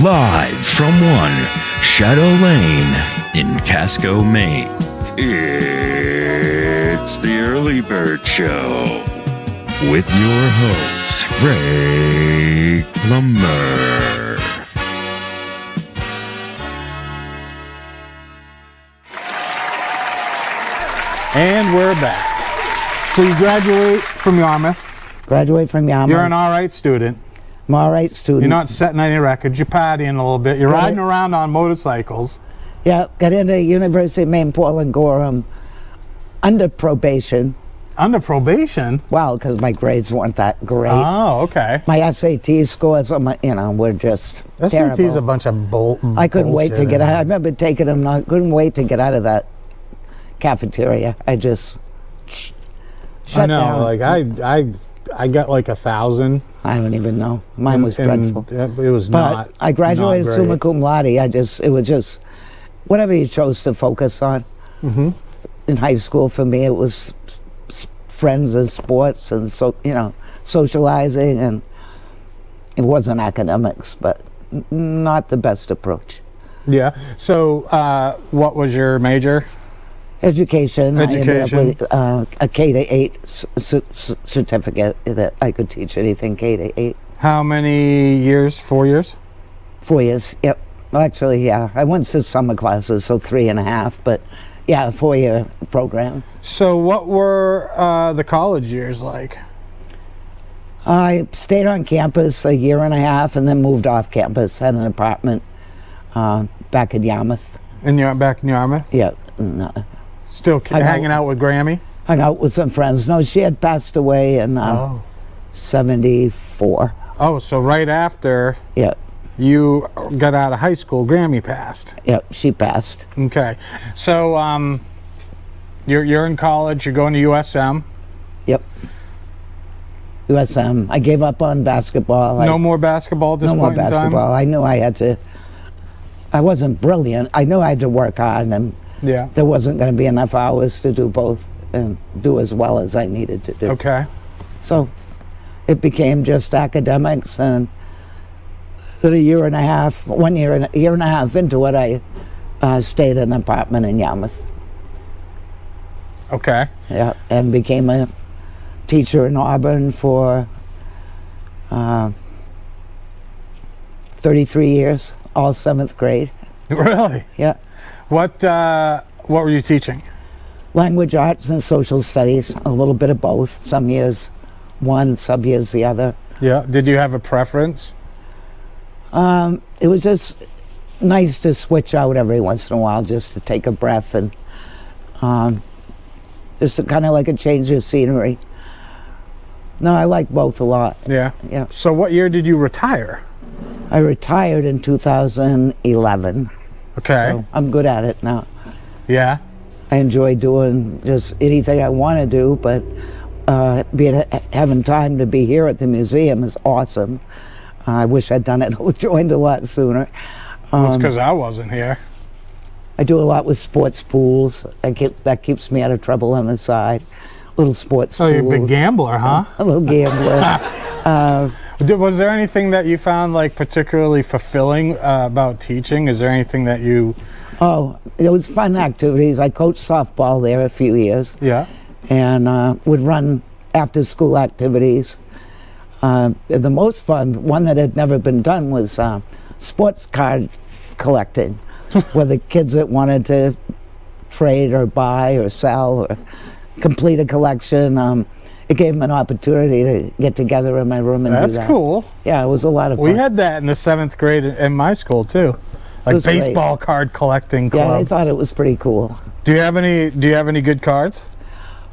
Live from one Shadow Lane in Casco, Maine. It's the Early Bird Show with your host, Ray Plummer. And we're back. So you graduate from Yarmouth. Graduate from Yarmouth. You're an all right student. I'm all right student. You're not setting any records. You're partying a little bit. You're riding around on motorcycles. Yeah, got into University of Maine, Portland, Gorham, under probation. Under probation? Well, because my grades weren't that great. Oh, okay. My SAT scores, were just terrible. SAT's a bunch of I couldn't wait to get out. I remember taking them. I couldn't wait to get out of that cafeteria. I just shut down. Like I got like 1,000. I don't even know. Mine was dreadful. It was but I graduated summa cum laude. It was just whatever you chose to focus on. Mm-hmm. In high school, for me, it was friends and sports and socializing, and it wasn't academics, but not the best approach. Yeah. So, what was your major? Education. I ended up with a K-8 certificate that I could teach anything K-8. How many years? 4 years? 4 years, yep. Well, actually, yeah. I went to summer classes, so 3.5, but yeah, a 4-year program. So what were the college years like? I stayed on campus 1.5 years and then moved off campus, had an apartment back in Yarmouth. Back in Yarmouth? Yeah. Still hanging out with Grammy? Hung out with some friends. No, she had passed away in 74. Oh, so right after you got out of high school, Grammy passed? Yep, she passed. Okay. So you're in college, you're going to USM? Yep. USM. I gave up on basketball. No more basketball at this point in time? No more basketball. I knew I had to. I wasn't brilliant. I knew I had to work hard, and there wasn't going to be enough hours to do both and do as well as I needed to do. Okay. So it became just academics, and a year and a half into it, I stayed in an apartment in Yarmouth. Okay. Yeah, and became a teacher in Auburn for 33 years, all 7th grade. Really? Yeah. What were you teaching? Language arts and social studies, a little bit of both. Some years one, some years the other. Yeah. Did you have a preference? It was just nice to switch out every once in a while, just to take a breath and just kind of like a change of scenery. No, I like both a lot. Yeah. Yeah. So what year did you retire? I retired in 2011. Okay. So I'm good at it now. Yeah. I enjoy doing just anything I want to do, but having time to be here at the museum is awesome. I wish I'd joined a lot sooner. That's because I wasn't here. I do a lot with sports pools. That keeps me out of trouble on the side. Little sports pools. Oh, you're a big gambler, huh? A little gambler. Was there anything that you found like particularly fulfilling about teaching? Is there anything that you... Oh, it was fun activities. I coached softball there a few years. Yeah. And would run after school activities. The most fun, one that had never been done, was sports card collecting, where the kids that wanted to trade or buy or sell or complete a collection, it gave them an opportunity to get together in my room and do that. That's cool. Yeah, it was a lot of fun. We had that in the 7th grade in my school too, like baseball card collecting club. Yeah, I thought it was pretty cool. Do you have any good cards?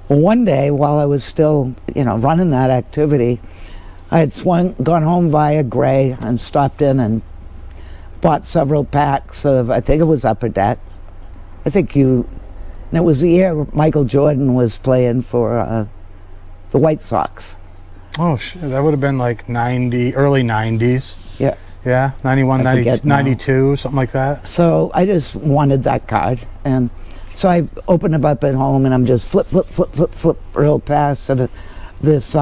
Well, one day while I was still, running that activity, I had gone home via Gray and stopped in and bought several packs of, I think it was Upper Deck. And it was the year Michael Jordan was playing for the White Sox. Oh, shit, that would have been like early 90s. Yeah. Yeah, 91, 92, something like that. So I just wanted that card. And so I opened them up at home, and I'm just flip real fast. And this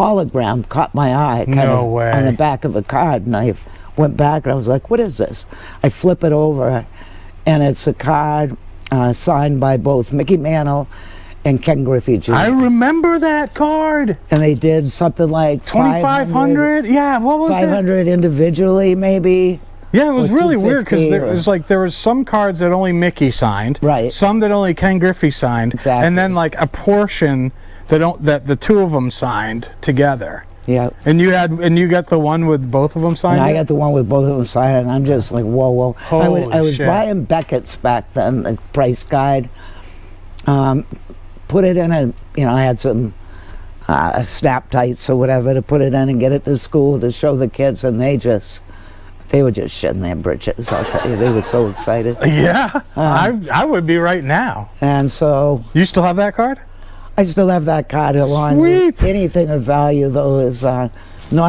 hologram caught my eye No way. on the back of a card, and I went back and I was like, what is this? I flip it over, and it's a card signed by both Mickey Mantle and Ken Griffey Jr. I remember that card. And they did something like 2,500. Yeah, what was it? 500 individually, maybe. Yeah, it was or really weird because 250 there was some cards that only Mickey signed, Right. some that only Ken Griffey signed, Exactly. and then like a portion that the two of them signed together. Yeah. And you got the one with both of them signed. And I it? got the one with both of them signed, and I'm just like, whoa, whoa. Holy I was shit. buying Beckett's back then, the price guide. Put it in I had some snap tights or whatever to put it in and get it to school to show the kids, and they were just shitting their britches, I'll tell you. They were so excited. Yeah, I would be right now. And so You still have that card? I still have that card along. Sweet. Anything of value, though, is not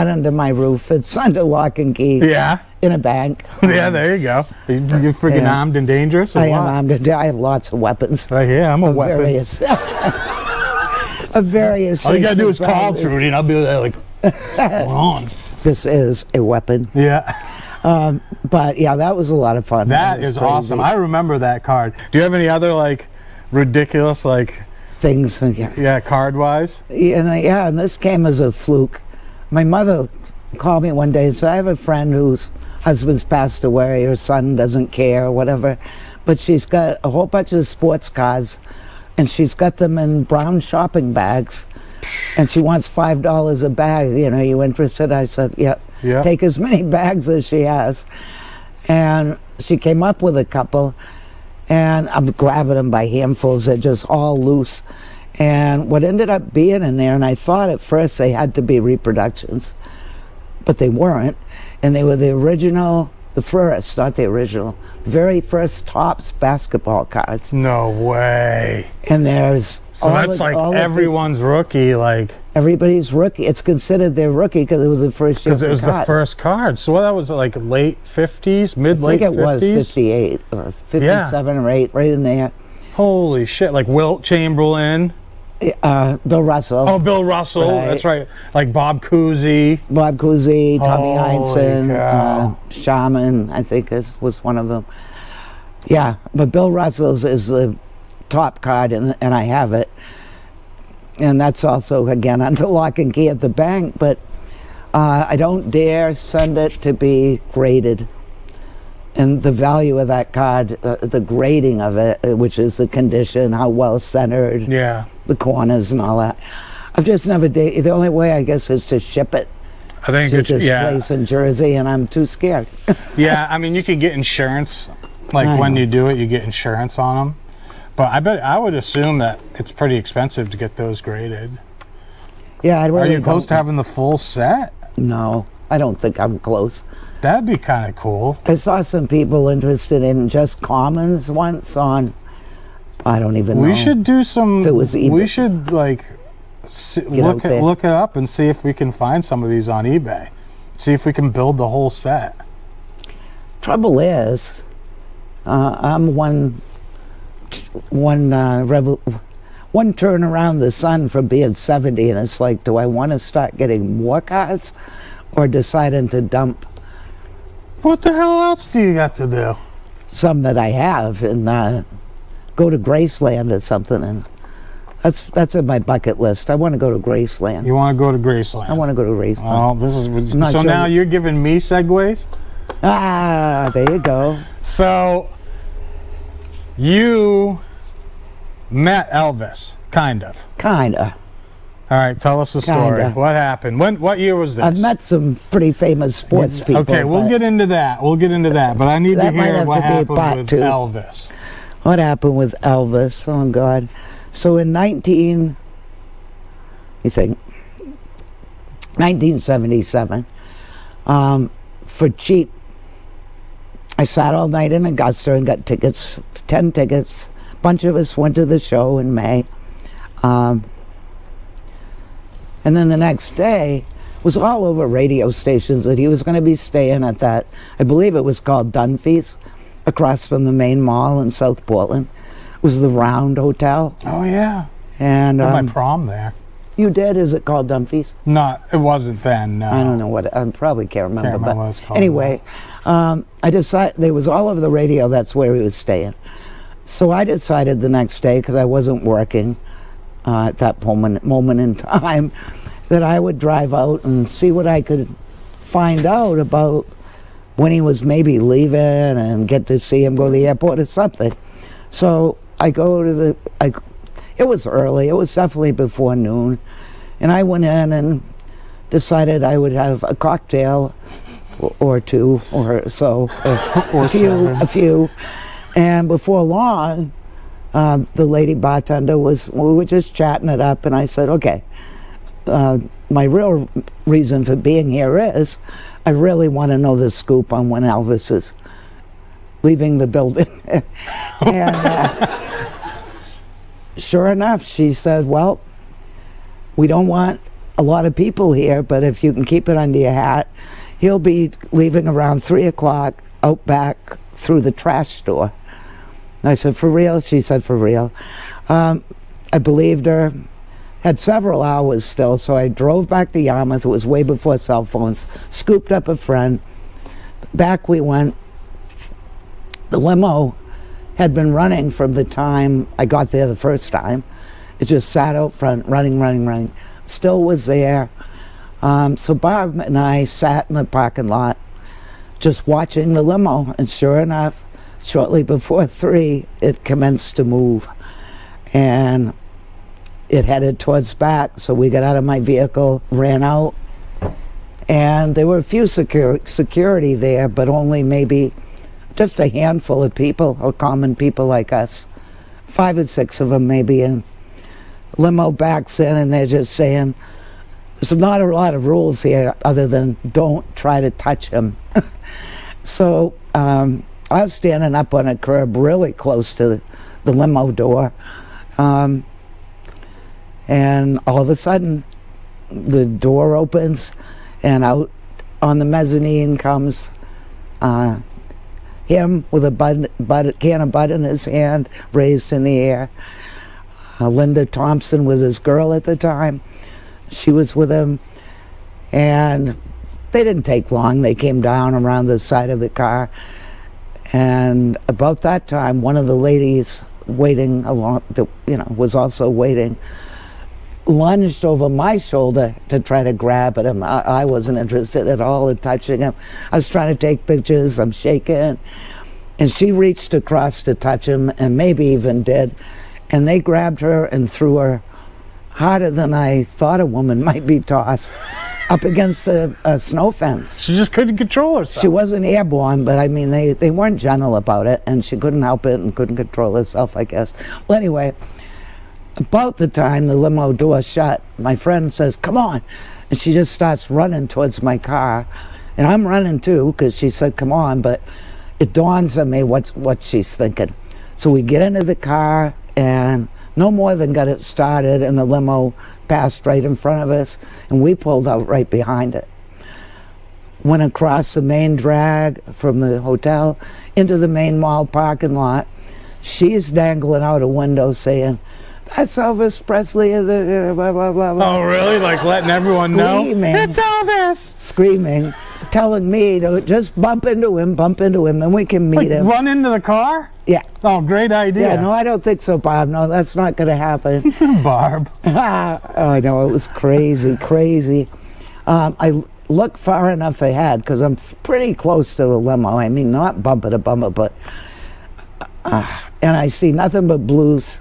under my roof. It's under lock and key. Yeah. In a bank. Yeah, there you go. You're freaking Yeah. armed and dangerous. Or I am what? armed. I have lots of weapons. Right here, I'm a Of weapon. various, of various All you gotta do is shapes and call sizes. Trudy, and I'll be there like, hold on. This is a weapon. Yeah, But yeah, that was a lot of fun. that was is crazy. awesome. I remember that card. Do you have any other like ridiculous Things. Yeah. card wise? And this came as a fluke. My mother called me one day and said, I have a friend whose husband's passed away, her son doesn't care or whatever, but she's got a whole bunch of sports cars, and she's got them in brown shopping bags, and she wants $5 a bag. You interested? I said, yeah. Take as many bags as she has. And she came up with a couple, and I'm grabbing them by handfuls. They're just all loose. And what ended up being in there, and I thought at first they had to be reproductions, but they weren't. And they were the original, the first, not the original, the very first Topps basketball cards. No way. And there's So that's like everyone's rookie, like everybody's rookie. It's considered their rookie because it was the first year. because it was the first card. So that was like late 50s, I late think it 50s. was 58 or 57 or 8, right in there. Holy shit! Like Wilt Chamberlain. Bill Russell. Oh, Bill Russell. Right. That's right. Like Bob Cousy. Bob Cousy, Tommy Holy Heinsohn, cow. Shaman, I think was one of them. Yeah, but Bill Russell's is the top card, and I have it. And that's also, again, under lock and key at the bank, but I don't dare send it to be graded. And the value of that card, the grading of it, which is the condition, how well centered, Yeah. the corners and all that. I've just never the only way, I guess, is to ship it I think to it's this place in Jersey, and I'm too scared. Yeah, I mean, you can get insurance. Like I when know. you do it, you get insurance on them. But I would assume that it's pretty expensive to get those graded. Yeah, I really Are you close don't- to having the full set? No, I don't think I'm close. That'd be kind of cool. I saw some people interested in just commons once on, I don't even know. We should do some. If it was We eBay. should like out there. look it up and see if we can find some of these on eBay. See if we can build the whole set. Trouble is, I'm one turn around the sun from being 70, and it's like, do I want to start getting more cards or deciding to dump What the hell else do you got to do? some that I have and go to Graceland or something? And that's in my bucket list. I want to go to Graceland. You want to go to Graceland? I want to go to Graceland. Well, this is not so sure. now you're giving me segues. There you go. So you met Elvis, kind of. Kinda. All right, tell us the story. Kinda. What happened? What year was this? I've met some pretty famous sports people. Okay, we'll but get into that. We'll get into that. But I need to That might hear have what to be happened part with two. Elvis. what happened with Elvis? Oh God! So in 1977, for cheap, I sat all night in Augusta and got tickets, 10 tickets. A bunch of us went to the show in May. And then the next day, it was all over radio stations that he was going to be staying at that, I believe it was called Dunphy's, across from the Maine Mall in South Portland. It was the Round Hotel. Oh yeah, And I had my prom there. You did? Is it called Dunphy's? No, it wasn't then. No. I don't know what. I probably can't remember. Can't remember but what it's called anyway, I decided there was all over the radio. That's where he was staying. So I decided the next day, because I wasn't working at that moment in time, that I would drive out and see what I could find out about when he was maybe leaving and get to see him go to the airport or something. So I go to it was early, it was definitely before noon, and I went in and decided I would have a cocktail or two or so, or a few, and before long, the lady bartender we were just chatting it up, and I said, okay, my real reason for being here is I really want to know the scoop on when Elvis is leaving the building. And sure enough, she said, well, we don't want a lot of people here, but if you can keep it under your hat, he'll be leaving around 3 o'clock out back through the trash store. I said, for real? She said, for real. I believed her. Had several hours still, so I drove back to Yarmouth. It was way before cell phones. Scooped up a friend. Back we went. The limo had been running from the time I got there the first time. It just sat out front, running. Still was there. So Barb and I sat in the parking lot just watching the limo, and sure enough, shortly before 3, it commenced to move. And it headed towards back, so we got out of my vehicle, ran out, and there were a few security there, but only maybe just a handful of people, or common people like us, 5 or 6 of them maybe, and limo backs in, and they're just saying, there's not a lot of rules here other than don't try to touch him. So I was standing up on a curb really close to the limo door, and all of a sudden, the door opens, and out on the mezzanine comes him with a can of Bud in his hand, raised in the air. Linda Thompson was his girl at the time. She was with him, and they didn't take long. They came down around the side of the car, and about that time, one of the ladies waiting along, was also waiting, lunged over my shoulder to try to grab at him. I wasn't interested at all in touching him. I was trying to take pictures. I'm shaking. And she reached across to touch him, and maybe even did. And they grabbed her and threw her harder than I thought a woman might be tossed, up against a snow fence. She just couldn't control herself. She wasn't airborne, but I mean, they weren't gentle about it, and she couldn't help it and couldn't control herself, I guess. Well, anyway, about the time the limo door shut, my friend says, come on. And she just starts running towards my car. And I'm running too, because she said, come on. But it dawns on me what she's thinking. So we get into the car, and no more than got it started, and the limo passed right in front of us, and we pulled out right behind it. Went across the main drag from the hotel into the main mall parking lot. She's dangling out a window saying, that's Elvis Presley, blah, blah, blah, blah. Oh, really? Like letting everyone know? It's Elvis! Screaming, telling me to just bump into him, then we can meet him. Run into the car? Yeah. Oh, great idea. Yeah, no, I don't think so, Bob. No, that's not going to happen. Barb. Oh, I know, it was crazy. I looked far enough ahead, because I'm pretty close to the limo. I mean, not bumper to bumper, but... and I see nothing but blues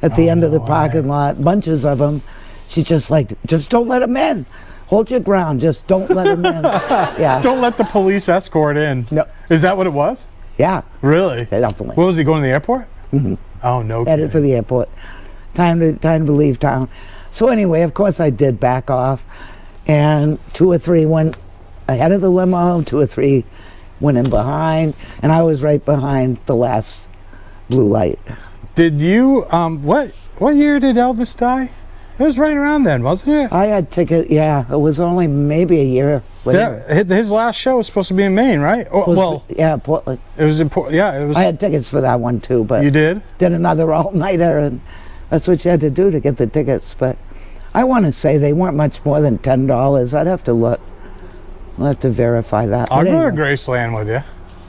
at the end of the parking lot, bunches of them. She's just like, just don't let him in. Hold your ground, just don't let him in. Yeah. Don't let the police escort in. No. Is that what it was? Yeah. Really? Definitely. What was he going to the airport? Mm-hmm. Oh, no. Headed for the airport. Time to leave town. So anyway, of course I did back off, and 2 or 3 went ahead of the limo, 2 or 3 went in behind, and I was right behind the last blue light. Did you, what year did Elvis die? It was right around then, wasn't it? I had ticket, yeah. It was only maybe a year later. Yeah, his last show was supposed to be in Maine, right? Yeah, Portland. It was important. Yeah, it was. I had tickets for that one too, but you did another all-nighter, and that's what you had to do to get the tickets. But I want to say they weren't much more than $10. I'd have to look. I'll have to verify that. I'll But go to anyway, Graceland with you.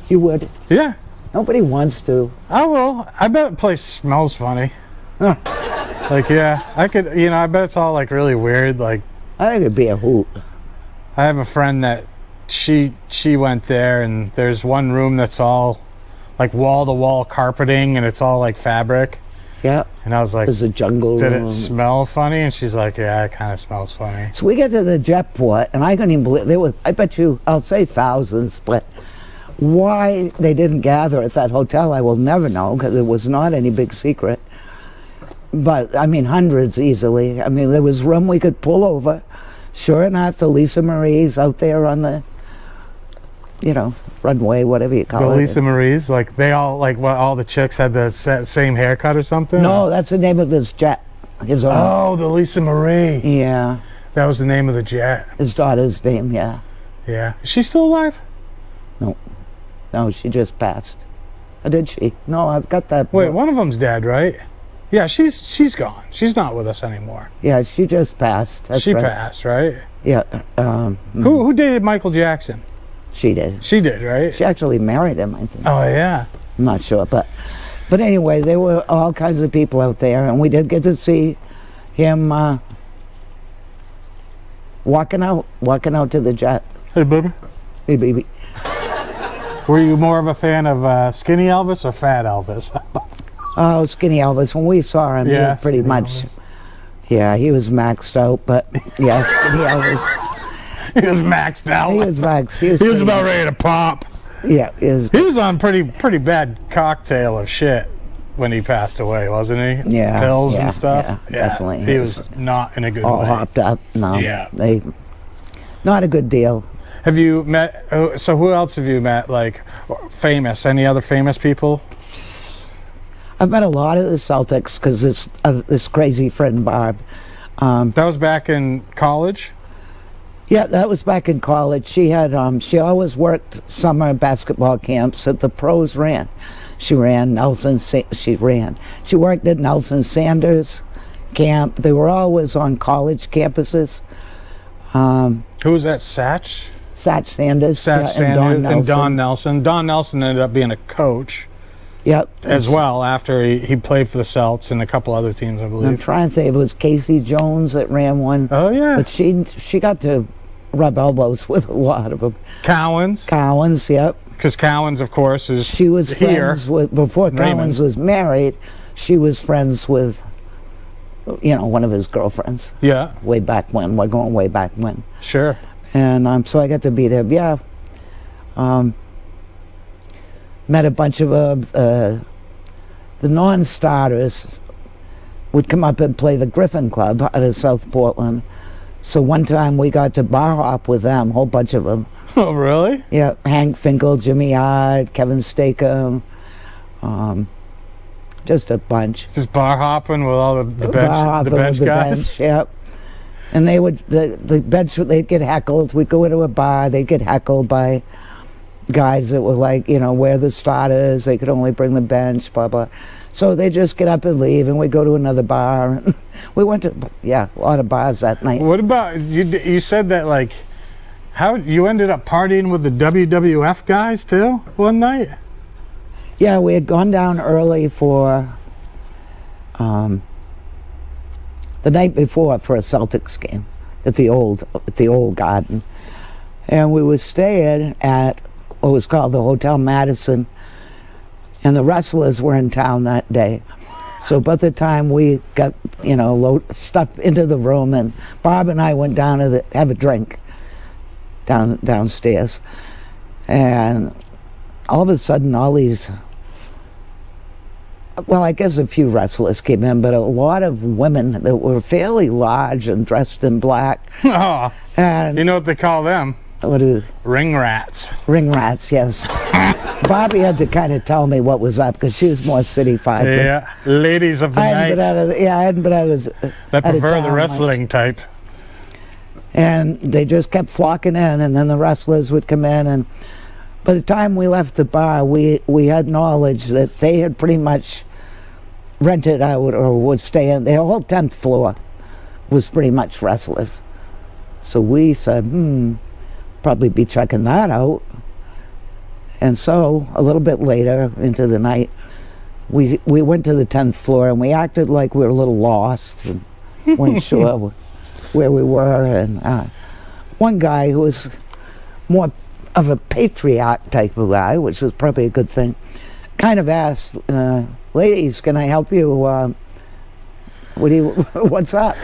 you would. Yeah, Nobody wants to. I will. I bet the place smells funny. Huh. Like, yeah, I could, you know, I bet it's all like really weird. Like, I think it'd be a hoot. I have a friend that she went there, and there's one room that's all like wall-to-wall carpeting, and it's all like fabric. Yeah. And I was like, There's a jungle did room. it smell funny? And she's like, yeah, it kind of smells funny. So we get to the jetport, and I couldn't even believe there were. I bet you, I'll say thousands, but why they didn't gather at that hotel, I will never know, because it was not any big secret. But I mean, hundreds easily. I mean, there was room we could pull over. Sure enough, the Lisa Marie's out there on the, you know, runway, whatever you call The it. Lisa Marie's, like they all, like what, all the chicks had the same haircut or something? No, that's the name of his jet. His own. Oh, the Lisa Marie. Yeah, That was the name of the jet. his daughter's name. Yeah. Yeah. Is she still alive? No, she just passed. Or did she? No, I've got that. Wait, book. one of them's dead, right? Yeah, she's gone. She's not with us anymore. Yeah, she just passed. That's She right. passed, right? Yeah. Who dated Michael Jackson? She did. She did, right? She actually married him, I think. Oh yeah. I'm not sure, but anyway, there were all kinds of people out there, and we did get to see him walking out to the jet. Hey, baby. Hey, baby. Were you more of a fan of skinny Elvis or fat Elvis? Oh, Skinny Elvis. When we saw him, he Yeah, had pretty Skinny much. Elvis. Yeah, he was maxed out, but yeah, Skinny Elvis. He was maxed out. He was maxed. He was pretty about much- ready to pop. Yeah, He was on pretty bad cocktail of shit when he passed away, wasn't he? Yeah, Pills yeah, and stuff. yeah, definitely. He was not in a good all way. hopped up. No, Yeah. not a good deal. Have you met? So who else have you met? Like famous? Any other famous people? I've met a lot of the Celtics because it's this crazy friend Barb. That was back in college. Yeah, that was back in college. She had she always worked summer basketball camps that the pros ran. She ran She worked at Nelson Sanders camp. They were always on college campuses. Who was that? Satch Sanders. yeah, Sanders and Don Nelson. Don Nelson ended up being a coach Yep. as well after he played for the Celtics and a couple other teams, I I'm believe. trying to think. It was Casey Jones that ran one. Oh yeah. But she got to rub elbows with a lot of them. Cowens, Cowens, yep. because Cowens, of course, is She was here. friends with, before Raymond. Cowens was married, she was friends with, one of his girlfriends Yeah, way back when. We're going way back when. sure. And so I got to meet him, yeah. Met a bunch of the non-starters would come up and play the Griffin Club out of South Portland. So one time we got to bar hop with them, a whole bunch of them. Oh really? Yeah, Hank Finkel, Jimmy Yard, Kevin Stakem, just a bunch. Just bar hopping with all the Bar bench, hopping the bench with guys. bench, yep. And they would, the bench, they'd get heckled. We'd go into a bar, they'd get heckled by guys that were like, we're the starters, they could only bring the bench, blah, blah. So they just get up and leave, and we go to another bar. We went to, a lot of bars that night. What about you? You said that like, how you ended up partying with the WWF guys too one night? Yeah, we had gone down early for the night before for a Celtics game at the old Garden, and we were staying at what was called the Hotel Madison, and the wrestlers were in town that day. So by the time we got stuff into the room, and Bob and I went down to have a drink downstairs, and all of a sudden all these, well, I guess a few wrestlers came in, but a lot of women that were fairly large and dressed in black. Oh, And you know what they call them? Ring rats. Ring rats, yes. Bobby had to kind of tell me what was up because she was more city-fied. Yeah, ladies of the I hadn't night been out of that prefer the town, wrestling type. And they just kept flocking in, and then the wrestlers would come in, and by the time we left the bar, we had knowledge that they had pretty much rented out or would stay in. The whole 10th floor was pretty much restless. So we said, probably be checking that out. And so a little bit later into the night, we went to the 10th floor, and we acted like we were a little lost and weren't sure where we were. And one guy who was more of a patriot type of guy, which was probably a good thing, kind of asked, ladies, can I help you? What's up?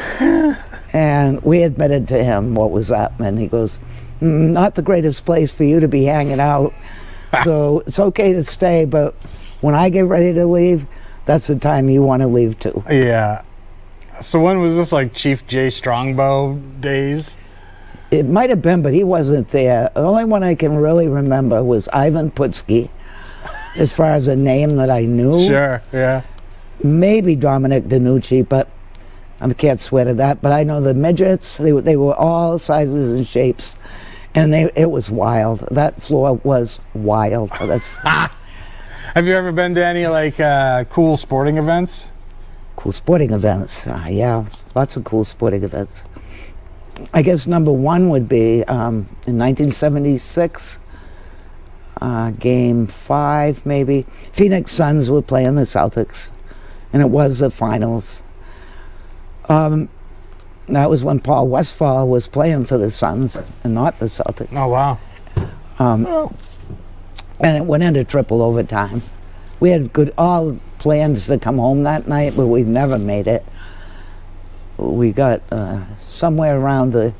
And we admitted to him what was up, and he goes, not the greatest place for you to be hanging out, so it's okay to stay, but when I get ready to leave, that's the time you want to leave too. Yeah. So when was this, like Chief Jay Strongbow days? It might have been, but he wasn't there. The only one I can really remember was Ivan Putski, as far as a name that I knew. Sure, yeah. Maybe Dominic DiNucci, but I can't swear to that. But I know the midgets, they were all sizes and shapes, and it was wild. That floor was wild. Have you ever been to any like cool sporting events? Cool sporting events, yeah, lots of cool sporting events. I guess number one would be in 1976, Game 5 maybe. Phoenix Suns were playing the Celtics, and it was the finals. That was when Paul Westphal was playing for the Suns and not the Celtics. Oh, wow. And it went into triple overtime. We had all plans to come home that night, but we never made it. We got somewhere around the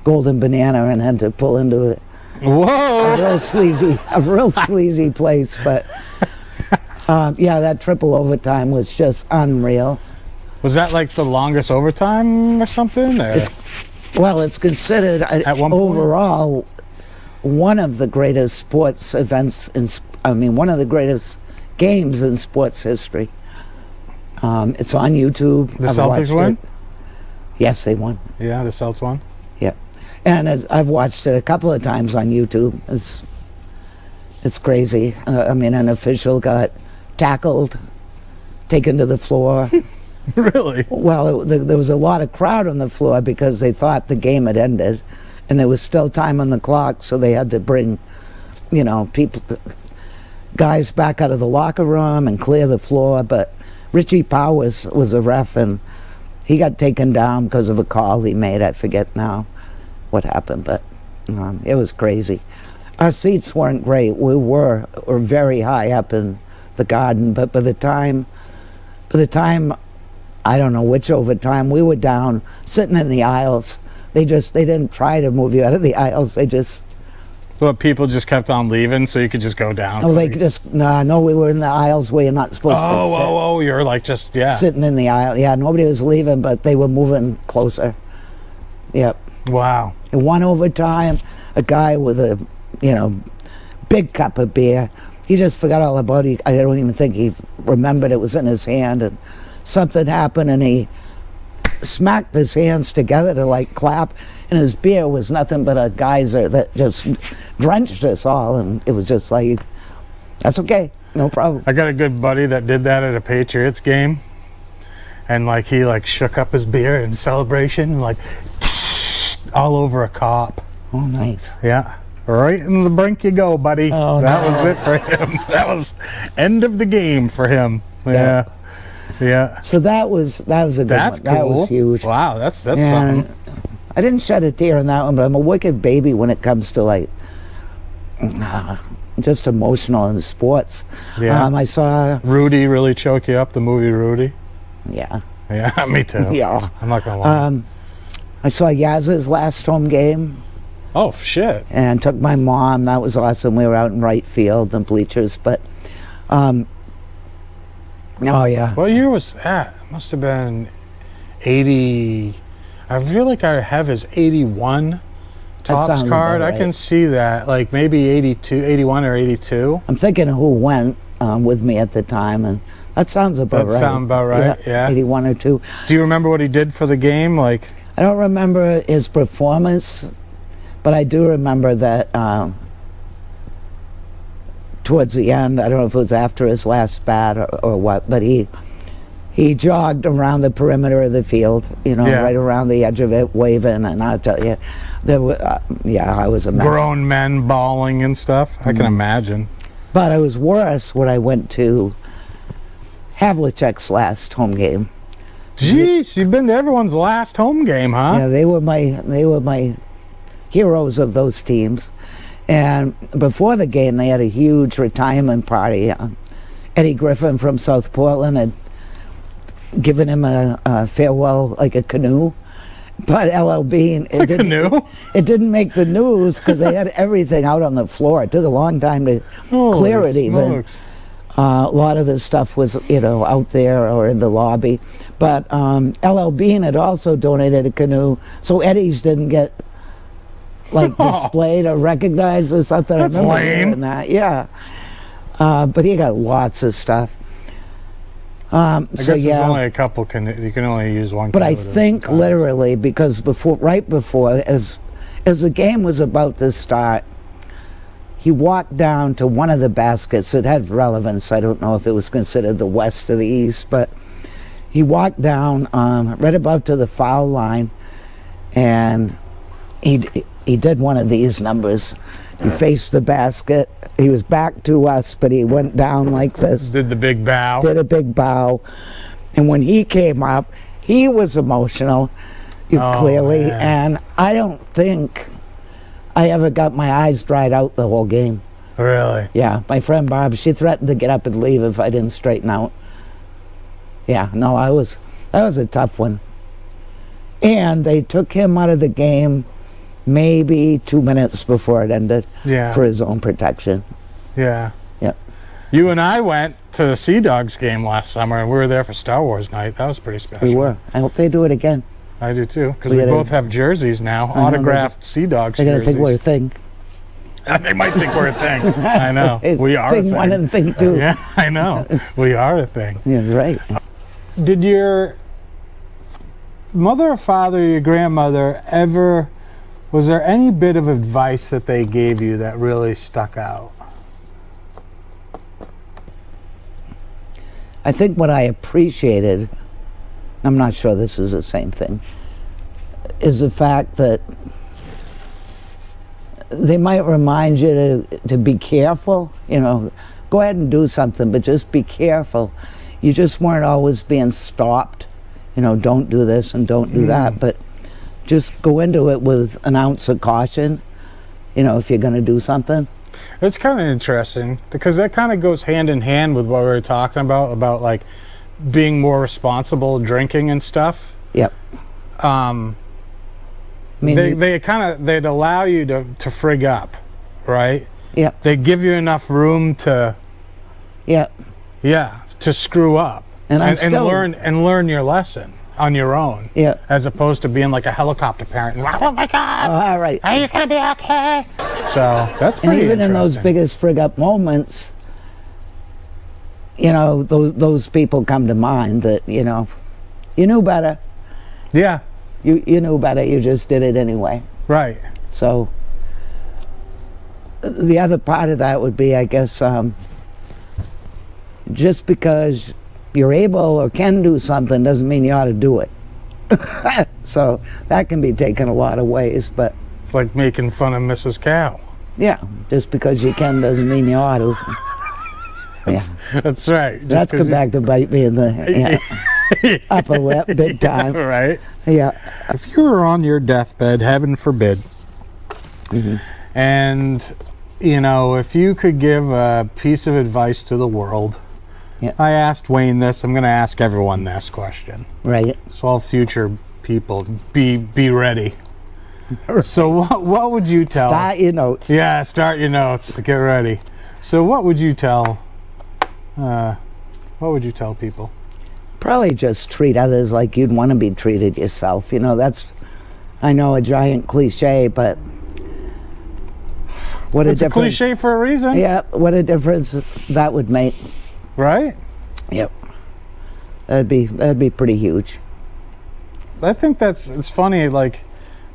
Golden Banana and had to pull into a real sleazy place. But yeah, that triple overtime was just unreal. Was that like the longest overtime or something? Or? It's considered At one point? overall one of the greatest sports events one of the greatest games in sports history. It's on YouTube. The Celtics won? Yes, they won. Yeah, the Celtics won. Yeah, and I've watched it a couple of times on YouTube. It's crazy. An official got tackled, taken to the floor. Really? Well, there was a lot of crowd on the floor because they thought the game had ended, and there was still time on the clock, so they had to bring, guys back out of the locker room and clear the floor. But Richie Powers was a ref, and he got taken down because of a call he made. I forget now what happened, but it was crazy. Our seats weren't great. We were very high up in the Garden, but by the time I don't know which overtime, we were down sitting in the aisles. They didn't try to move you out of the aisles. Well, people just kept on leaving, so you could just go down. No, we were in the aisles where you're not supposed to sit. You're like just, yeah. Sitting in the aisle. Yeah, nobody was leaving, but they were moving closer. Yep. Wow. In one overtime, a guy with a, big cup of beer, he just forgot all about it. I don't even think he remembered it was in his hand, and something happened, and he smacked his hands together to like clap, and his beer was nothing but a geyser that just drenched us all, and it was just like, that's okay, no problem. I got a good buddy that did that at a Patriots game, and like he like shook up his beer in celebration, like all over a cop. Oh, nice. Yeah. Right in the brink you go, buddy. Oh, that was it for him. That was end of the game for him. Yeah. Yeah. So that was a good That's one. cool. That was huge. Wow, that's And something. I didn't shed a tear on that one, but I'm a wicked baby when it comes to like just emotional in sports. Yeah. I saw Rudy really choke you up, the movie Rudy? Yeah. Yeah, me too. Yeah. I'm not gonna lie. I saw Yaz's last home game Oh shit. and took my mom. That was awesome. We were out in right field and bleachers, but oh yeah. What year was that? Must have been 80. I feel like I have his 81 Topps sounds card. about I right. can see that. Like maybe 82, 81 or 82. I'm thinking of who went with me at the time, and that sounds about That right. sound about right, yeah. 81 or 2. Do you remember what he did for the game? Like, I don't remember his performance, but I do remember that towards the end, I don't know if it was after his last bat or what, but he he jogged around the perimeter of the field, right around the edge of it, waving, and I'll tell you, there were, I was a mess. Grown men bawling and stuff. I can imagine. But it was worse when I went to Havlicek's last home game. Jeez, you've been to everyone's last home game, huh? Yeah, they were my heroes of those teams. And before the game, they had a huge retirement party. Eddie Griffin from South Portland had given him a farewell, like a canoe. But LL Bean, it didn't make the news because they had everything out on the floor. It took a long time to clear it even. A lot of the stuff was, out there or in the lobby. But LL Bean had also donated a canoe, so Eddie's didn't get displayed or recognized or something. That's I remember lame. hearing that. Yeah. But he got lots of stuff. I guess there's only a couple. You can only use one. But I think literally because right before, as the game was about to start, he walked down to one of the baskets. It had relevance. I don't know if it was considered the west or the east, but he walked down right above to the foul line, and he did one of these numbers. He faced the basket. He was back to us, but he went down like this. Did the big bow. Did a big bow. And when he came up, he was emotional, clearly. Man. And I don't think I ever got my eyes dried out the whole game. Really? Yeah. My friend Barb, she threatened to get up and leave if I didn't straighten out. Yeah. No, that was a tough one. And they took him out of the game maybe 2 minutes before it ended for his own protection. Yeah. Yep. You and I went to the Sea Dogs game last summer, and we were there for Star Wars night. That was pretty special. We were. I hope they do it again. I do too, because we both have jerseys now, autographed Sea Dogs jerseys. They're going to think we're a thing. They might think we're a thing. I know. We are a thing. Thing one and thing two. Yeah, I know. We are a thing. Yeah, that's right. Did your mother or father, your grandmother, was there any bit of advice that they gave you that really stuck out? I think what I appreciated, I'm not sure this is the same thing, is the fact that they might remind you to be careful, go ahead and do something, but just be careful. You just weren't always being stopped, don't do this and don't do that, but just go into it with an ounce of caution, if you're going to do something. It's kind of interesting because that kind of goes hand in hand with what we were talking about like being more responsible drinking and stuff. Yep. They'd allow you to frig up, right? Yep. They give you enough room to to screw up and learn your lesson on your own, as opposed to being like a helicopter parent. Oh my God! All right. Are you gonna be okay? So that's pretty. And even in those biggest frig up moments, those people come to mind that you knew better. Yeah. You knew better. You just did it anyway. Right. So the other part of that would be, I guess, just because you're able or can do something doesn't mean you ought to do it. So that can be taken a lot of ways, but it's like making fun of Mrs. Cow. Yeah, just because you can doesn't mean you ought to. That's right. That's come back to bite me in the upper lip big time. Right. Yeah. If you were on your deathbed, heaven forbid, and if you could give a piece of advice to the world. Yeah. I asked Wayne this. I'm going to ask everyone this question. Right. So all future people, be ready. Right. So what would you tell? Start your notes. Yeah, start your notes. Get ready. So what would you tell? What would you tell people? Probably just treat others like you'd want to be treated yourself. That's, I know, a giant cliche, but what a difference. It's a cliche for a reason. Yeah, what a difference that would make. Right? Yep. That'd be pretty huge. I think it's funny, like,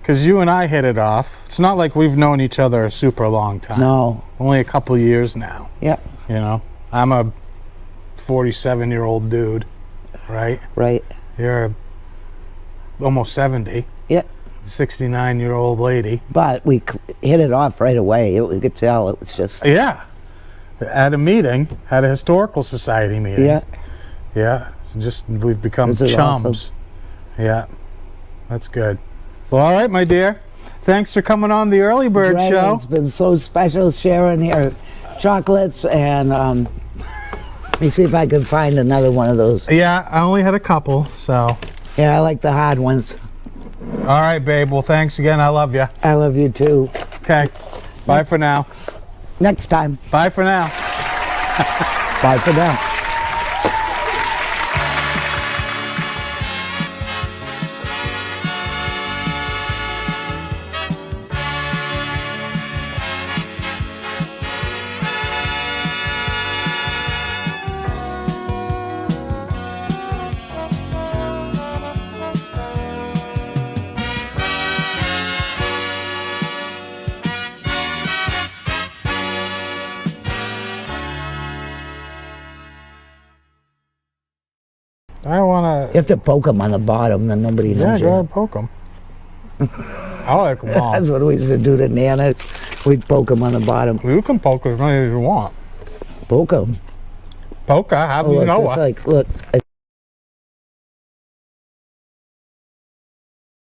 because you and I hit it off. It's not like we've known each other a super long time. No. Only a couple years now. Yep. I'm a 47-year-old dude. right? Right. You're almost 70, Yeah. 69-year-old lady. But we hit it off right away. We could tell it was just. Yeah. At a meeting, at a historical society meeting. Yeah. Yeah. So just we've become This is chums. awesome. Yeah. That's good. Well, all right, my dear. Thanks for coming on the Early Bird Right, Show. it's been so special sharing your chocolates, and let me see if I can find another one of those. Yeah, I only had a couple, so. Yeah, I like the hard ones. All right, babe. Well, thanks again. I love you. I love you too. Okay. Bye for now. Next time. Bye for now. Bye for now. I want You have to poke them on the bottom, then nobody Yeah, knows go ahead you. and poke them. I like them all. That's what we used to do to Nana. We'd poke them on the bottom. You can poke as many as you want. Poke them. Poke, how do you Look, know it's what? like, look.